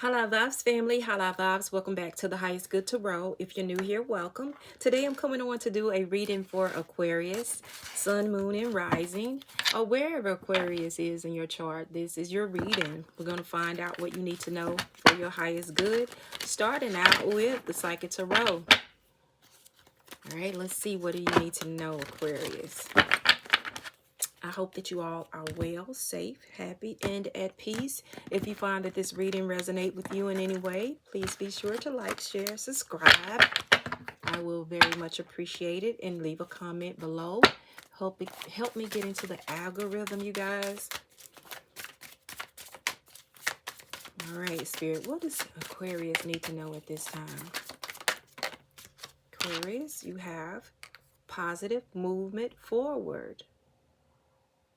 Holla Vibes family, Holla Vibes, welcome back to the Highest Good to Roll. If you're new here, welcome. Today I'm coming on to do a reading for Aquarius, Sun, Moon, and Rising, or wherever Aquarius is in your chart. This is your reading. We're going to find out what you need to know for your highest good, starting out with the Psychic Tarot. All right, let's see, what do you need to know, Aquarius? I hope that you all are well, safe, happy, and at peace. If you find that this reading resonates with you in any way, please be sure to like, share, subscribe. I will very much appreciate it, and leave a comment below. Help me get into the algorithm, you guys. All right, Spirit, what does Aquarius need to know at this time? Aquarius, you have positive movement forward.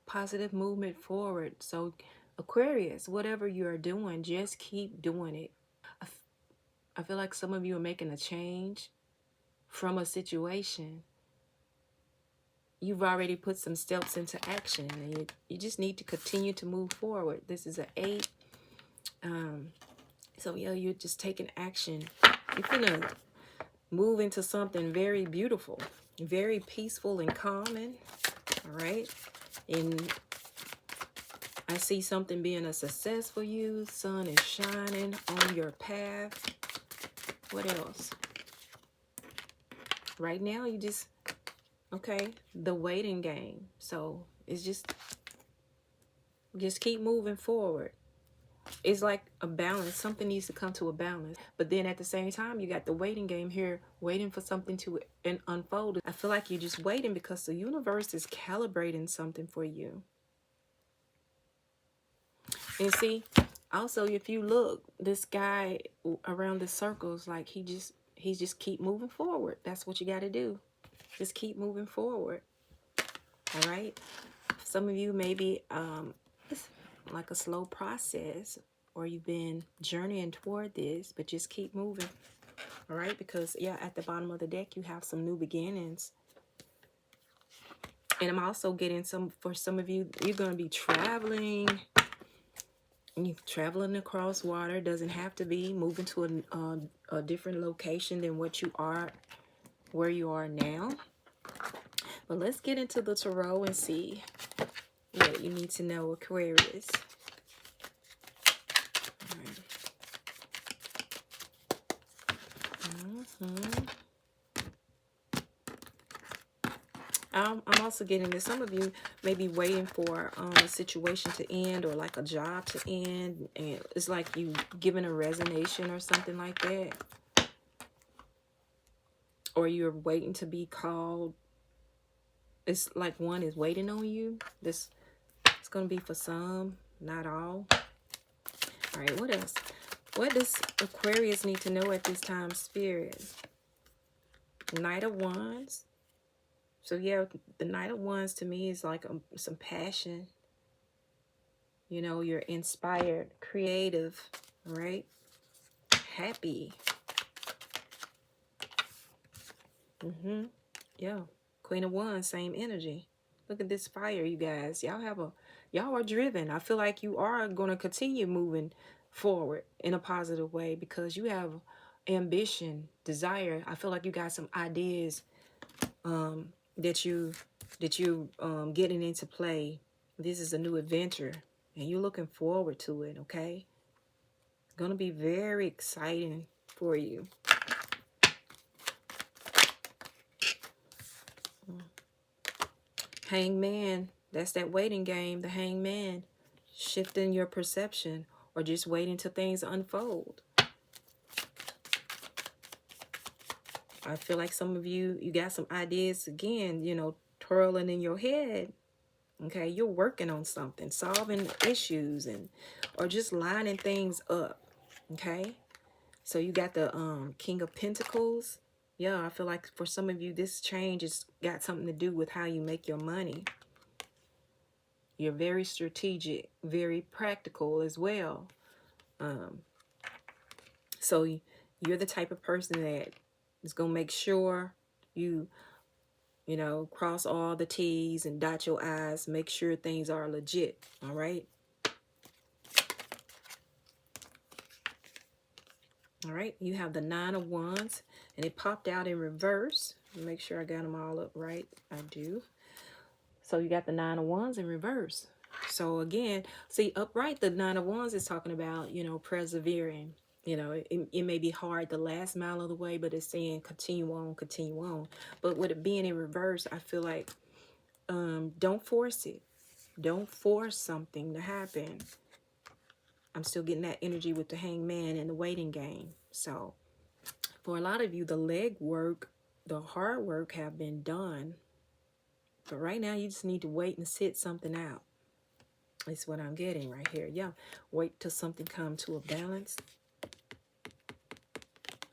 Positive movement forward. So Aquarius, whatever you are doing, just keep doing it. I feel like some of you are making a change from a situation. You've already put some steps into action, and you just need to continue to move forward. This is an 8. So yeah, you're just taking action. You're gonna move into something very beautiful, very peaceful and calming. All right. And I see something being a success for you. Sun is shining on your path. What else? Right now, you just, okay, the waiting game. So it's just keep moving forward. It's like a balance. Something needs to come to a balance. But then at the same time, you got the waiting game here, waiting for something to unfold. I feel like you're just waiting because the universe is calibrating something for you. And see, also, if you look, this guy around the circles, like he just keep moving forward. That's what you got to do. Just keep moving forward. All right. Some of you maybe it's like a slow process, or you've been journeying toward this, but just keep moving. All right, because yeah, at the bottom of the deck you have some new beginnings. And I'm also getting for some of you, you're going to be traveling. You're traveling across water. Doesn't have to be moving to a different location than where you are now. But let's get into the tarot and see what you need to know, Aquarius. I'm also getting that some of you may be waiting for a situation to end, or like a job to end, and it's like you giving a resignation or something like that, or you're waiting to be called. It's like one is waiting on you. This it's going to be for some, not all. All right, what else? What does Aquarius need to know at this time, Spirit? Knight of Wands. So yeah, the Knight of Wands to me is like some passion. You know, you're inspired, creative, right? Happy. Yeah. Queen of Wands, same energy. Look at this fire, you guys. Y'all are driven. I feel like you are going to continue moving forward in a positive way because you have ambition, desire. I feel like you got some ideas that you getting into play. This is a new adventure, and you're looking forward to it. Okay, it's gonna be very exciting for you. Hangman, that's that waiting game. The hangman, shifting your perception or just waiting till things unfold. I feel like some of you got some ideas again, twirling in your head. Okay, you're working on something, solving issues, or just lining things up. Okay, so you got the King of Pentacles. Yeah, I feel like for some of you, this change has got something to do with how you make your money. You're very strategic, very practical as well. So you're the type of person that is going to make sure you cross all the T's and dot your I's, make sure things are legit. All right. All right, you have the Nine of Wands, and it popped out in reverse. Make sure I got them all up right. I do. So you got the Nine of Wands in reverse. So again, see, upright, the Nine of Wands is talking about, you know, persevering. You know, it may be hard the last mile of the way, but it's saying continue on, continue on. But with it being in reverse, I feel like don't force it. Don't force something to happen. I'm still getting that energy with the Hangman and the waiting game. So for a lot of you, the leg work, the hard work have been done. But right now, you just need to wait and sit something out. That's what I'm getting right here. Yeah, wait till something comes to a balance.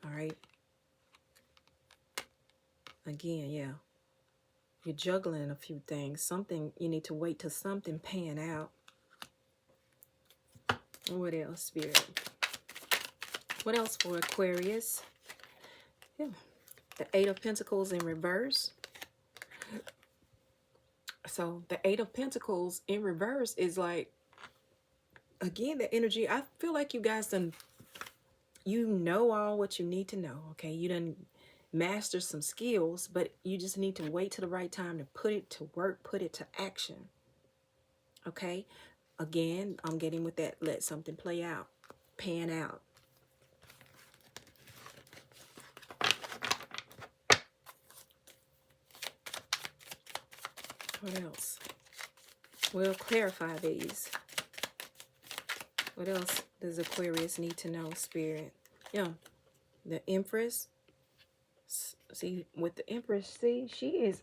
All right. Again, yeah. You're juggling a few things. Something, you need to wait till something pan out. What else, Spirit? What else for Aquarius? Yeah. The Eight of Pentacles in reverse. So the Eight of Pentacles in reverse is like, again, the energy. I feel like you guys done, you know all what you need to know. Okay, you done master some skills, but you just need to wait till the right time to put it to work, put it to action. Okay, again, I'm getting with that. Let something play out, pan out. What else? We'll clarify these. What else does Aquarius need to know, Spirit? Yeah, the Empress. See, with the Empress, see, she is...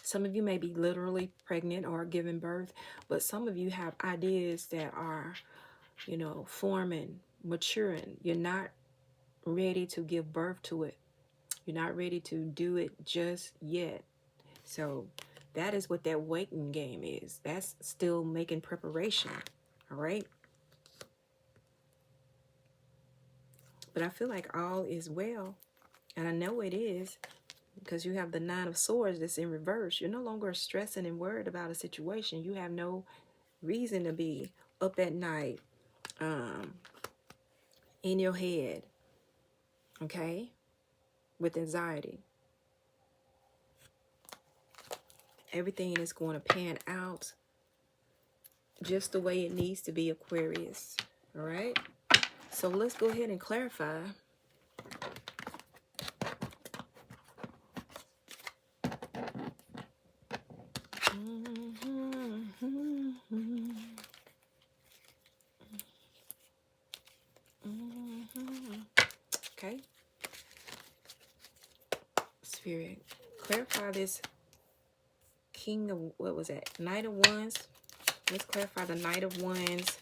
Some of you may be literally pregnant or giving birth, but some of you have ideas that are, you know, forming, maturing. You're not ready to give birth to it. You're not ready to do it just yet. So that is what that waiting game is. That's still making preparation. All right. But I feel like all is well. And I know it is, because you have the Nine of Swords that's in reverse. You're no longer stressing and worried about a situation. You have no reason to be up at night, in your head, okay, with anxiety. Everything is going to pan out just the way it needs to be, Aquarius. All right. So let's go ahead and clarify. Okay. Spirit, clarify this King of, what was that? Knight of Wands. Let's clarify the Knight of Wands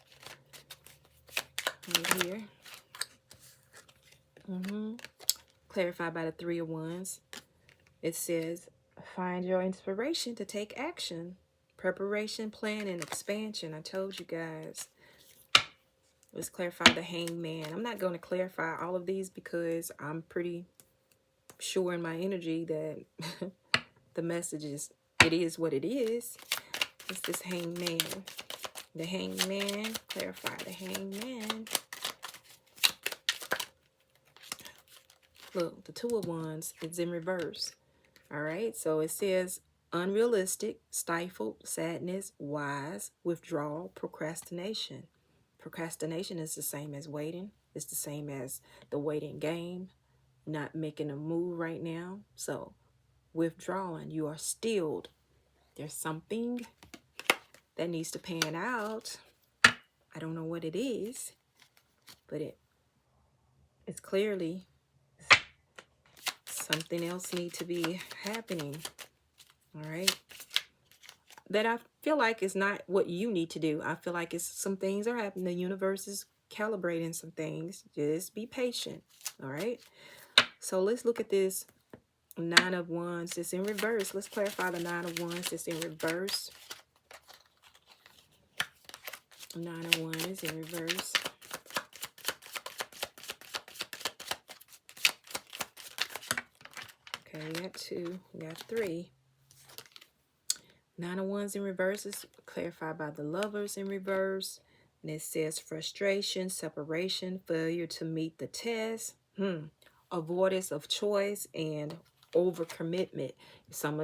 right here. Clarified by the Three of Wands. It says, find your inspiration to take action. Preparation, plan, and expansion. I told you guys. Let's clarify the Hangman. I'm not going to clarify all of these because I'm pretty sure in my energy that the message is, it is what it is. It's this Hangman. The Hangman. Clarify the Hangman. Look, the Two of Wands is in reverse. All right, so it says unrealistic, stifled, sadness, wise, withdrawal, procrastination. Procrastination is the same as waiting. It's the same as the waiting game, not making a move right now. So withdrawing, you are stilled. There's something that needs to pan out. I don't know what it is, but it's clearly something else needs to be happening. All right. That I feel like is not what you need to do. I feel like it's some things are happening. The universe is calibrating some things. Just be patient. All right. So let's look at this Nine of Wands that's in reverse. Let's clarify the Nine of Wands that's in reverse. Nine of Wands in reverse. Okay, we got two. We got three. Nine of Wands in reverse is clarified by the Lovers in reverse. And it says frustration, separation, failure to meet the test, avoidance of choice, and overcommitment.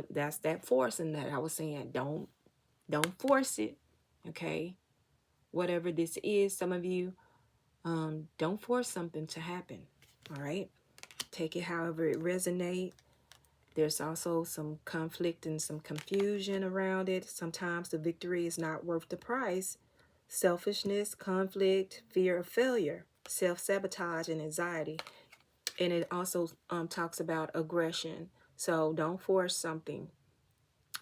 That's that forcing that I was saying. Don't force it. Okay. Whatever this is, some of you don't force something to happen. All right. Take it however it resonates. There's also some conflict and some confusion around it. Sometimes the victory is not worth the price. Selfishness, conflict, fear of failure, self-sabotage, and anxiety. And it also talks about aggression. So don't force something.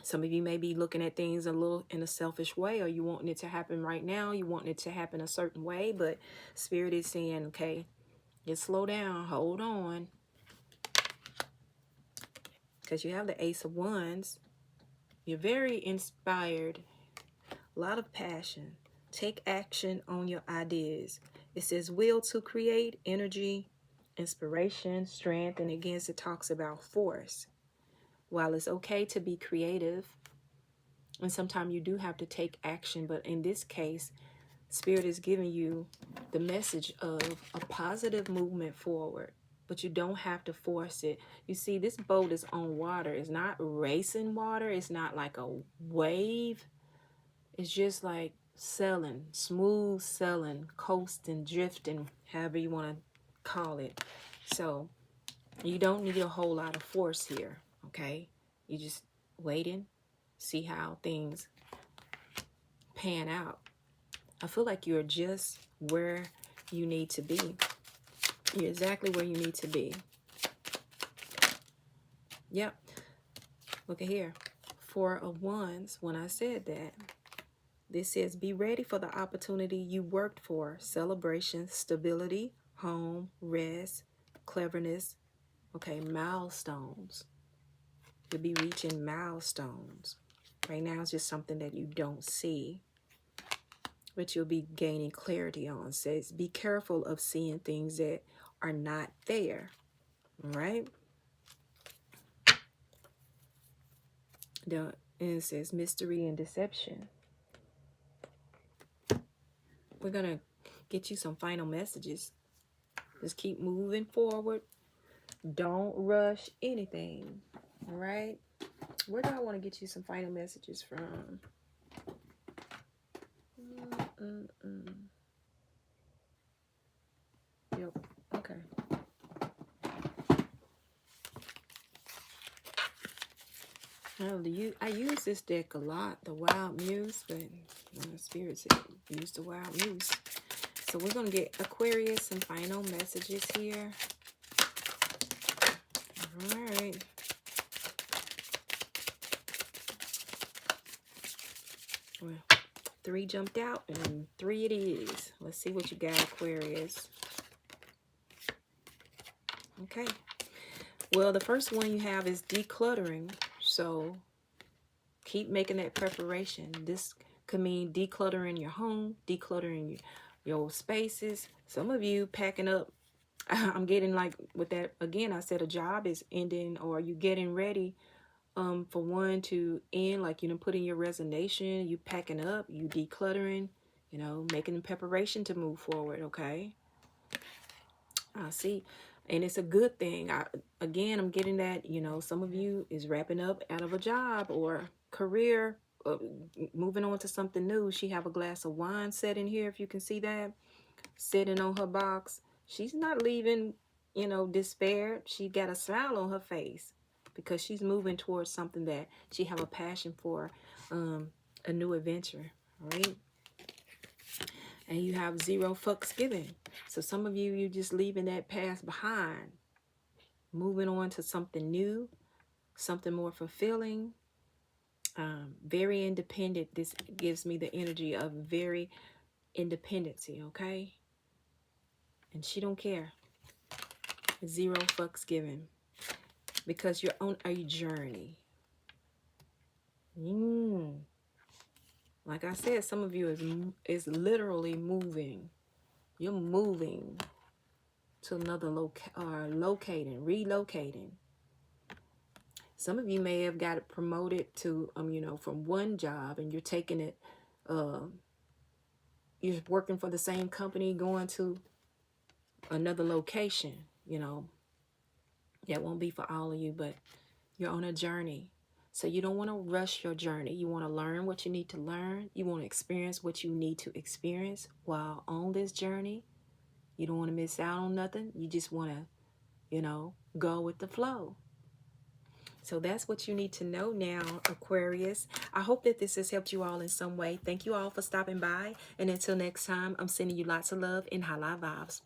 Some of you may be looking at things a little in a selfish way, or you wanting it to happen right now. You want it to happen a certain way, but Spirit is saying, okay, just slow down, hold on. Because you have the Ace of Wands. You're very inspired, a lot of passion. Take action on your ideas. It says will to create, energy, inspiration, strength, and again, it talks about force. While it's okay to be creative, and sometimes you do have to take action, but in this case, Spirit is giving you the message of a positive movement forward, but you don't have to force it. You see, this boat is on water. It's not racing water. It's not like a wave. It's just like sailing, smooth sailing, coasting, drifting, however you want to call it. So you don't need a whole lot of force here, okay? You just waiting, see how things pan out. I feel like you're just where you need to be. You're exactly where you need to be. Yep. Look at here. Four of Wands. When I said that, this says, be ready for the opportunity you worked for. Celebration, stability, home, rest, cleverness. Okay, milestones. You'll be reaching milestones. Right now, it's just something that you don't see, but you'll be gaining clarity on. It says, be careful of seeing things that are not there. All right? And it says mystery and deception. We're going to get you some final messages. Just keep moving forward. Don't rush anything. All right? Where do I want to get you some final messages from? Yep. Okay. I use this deck a lot, the Wild Muse, but the Spirit said use the Wild Muse. So we're going to get Aquarius some final messages here. All right. Well, 3 jumped out and 3 it is. Let's see what you got, Aquarius. Okay. Well, the first one you have is decluttering. So keep making that preparation. This could mean decluttering your home, decluttering your spaces. Some of you packing up. I'm getting like with that again. I said a job is ending, or you getting ready for one to end. Like you done put in your resignation, you packing up, you decluttering, you know, making preparation to move forward. Okay. I see. And it's a good thing. I'm getting that, you know, some of you is wrapping up out of a job or career, moving on to something new. She have a glass of wine sitting here, if you can see that, sitting on her box. She's not leaving, you know, despair. She got a smile on her face because she's moving towards something that she have a passion for, a new adventure, right? And you have 0 fucks given. So some of you just leaving that past behind, moving on to something new, something more fulfilling, very independent. This gives me the energy of very independency, okay? And she don't care. 0 fucks given. Because you're on a journey. Like I said, some of you is literally moving. You're moving to another relocating. Some of you may have got promoted to, you know, from one job, and you're taking it, you're working for the same company, going to another location, you know, that won't be for all of you, but you're on a journey. So you don't want to rush your journey. You want to learn what you need to learn. You want to experience what you need to experience while on this journey. You don't want to miss out on nothing. You just want to, you know, go with the flow. So that's what you need to know now, Aquarius. I hope that this has helped you all in some way. Thank you all for stopping by. And until next time, I'm sending you lots of love and high vibes.